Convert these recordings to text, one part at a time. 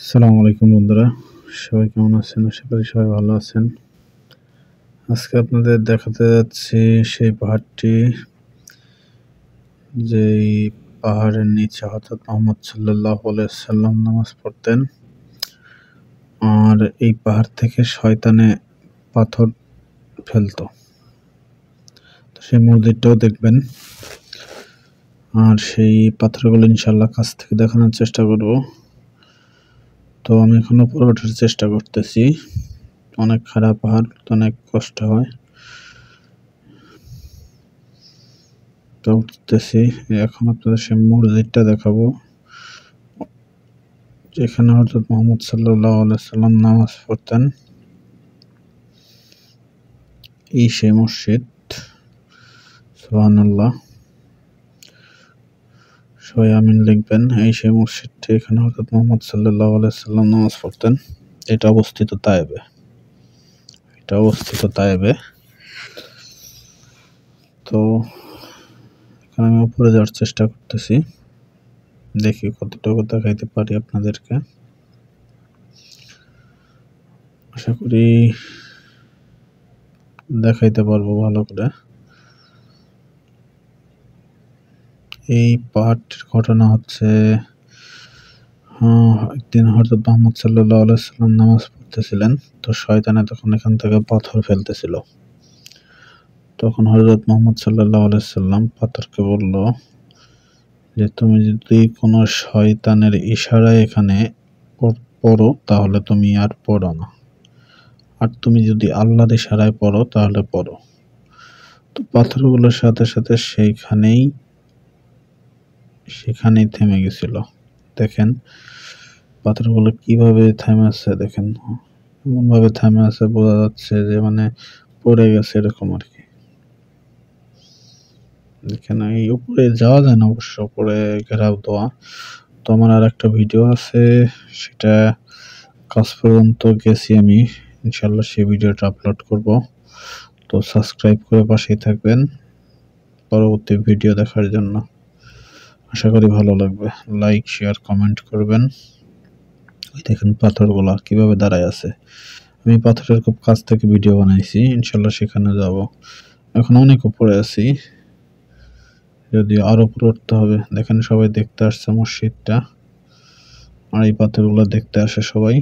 আসসালামু আলাইকুম বন্ধুরা, সবাই কেমন আছেন? আশা করি সবাই ভালো আছেন। আজকে আপনাদের দেখাতে যাচ্ছি সেই পাহাড়টি, যেই পাহাড়ের নিচে হযরত মুহাম্মদ সাল্লাল্লাহু আলাইহি ওয়াসাল্লাম নামাজ পড়তেন। আর এই পাহাড় থেকে শয়তানে পাথর ফেলতো। তো সেই মসজিদটাও দেখবেন। আর সেই পাথরগুলো ইনশাআল্লাহ কাছ থেকে দেখানোর চেষ্টা করব। তো আমি এখন উপরে ওঠার চেষ্টা করতেছি। অনেক খারাপ পাহাড়, অনেক কষ্ট হয়। তো উঠতেছি, এখন আপনাদের সেই মসজিদটা দেখাবো, যেখানে হযরত মুহাম্মদ সাল্লাল্লাহু আলাইহি ওয়াসাল্লাম নামাজ পড়তেন। এই সেই মসজিদ। সুবহানাল্লাহ, সবাই আমিন লিখবেন। এই সেই মসজিদটি, এখানে হযরত মুহাম্মদ সাল্লাল্লাহু আলাইহি ওয়াসাল্লাম নামাজ পড়তেন। এটা অবস্থিত তায়েবে। তো এখন আমি উপরে যাওয়ার চেষ্টা করতেছি, দেখি কতটুকু দেখাইতে পারি আপনাদেরকে। আশা করি দেখাইতে পারবো ভালো করে। এই পাহাড়টির ঘটনা হচ্ছে, একদিন হযরত মুহাম্মদ সাল্লাল্লাহু আলাইহি ওয়াসাল্লাম নামাজ পড়তেছিলেন। তো শয়তানে তখন এখান থেকে পাথর ফেলতেছিল। তখন হযরত মুহাম্মদ সাল্লাল্লাহু আলাইহি ওয়াসাল্লাম পাথরকে বলল যে, তুমি যদি কোনো শয়তানের ইশারায় এখানে পড়ো তাহলে তুমি আর পড়ো না, আর তুমি যদি আল্লাহর ইশারায় পড়ো তাহলে পড়ো। তো পাথরগুলোর সাথে সাথে সেখানেই থেমে গেছিল। দেখেন পাথরগুলো কিভাবে থেমে আছে, দেখেন এমন ভাবে থেমে আছে, বোঝা যাচ্ছে যে মানে পড়ে গেছে এরকম আর কি। দেখেন এই উপরে যাওয়া যায় না, অবশ্য উপরে ঘেরাও দেওয়া। তো আমার আর একটা ভিডিও আছে, সেটা কাজ পর্যন্ত গেছি আমি, ইনশাল্লাহ সেই ভিডিওটা আপলোড করব। তো সাবস্ক্রাইব করে পাশেই থাকবেন পরবর্তী ভিডিও দেখার জন্য। আশা করি ভালো লাগবে। লাইক, শেয়ার, কমেন্ট করবেন। ওই দেখেন পাথরগুলা কিভাবে দাঁড়ায় আছে। আমি পাথরের খুব কাছ থেকে ভিডিও বানাইছি, ইনশাল্লাহ সেখানে যাব। এখন অনেক উপরে আছি, যদিও আরো উপরে উঠতে হবে। দেখেন সবাই দেখতে আসছে মসজিদটা, আর এই পাথরগুলো দেখতে আসে সবাই।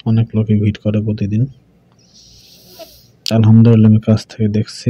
অনেক লোকই ভিড় করে প্রতিদিন। আলহামদুলিল্লাহ আমি কাছ থেকে দেখছি।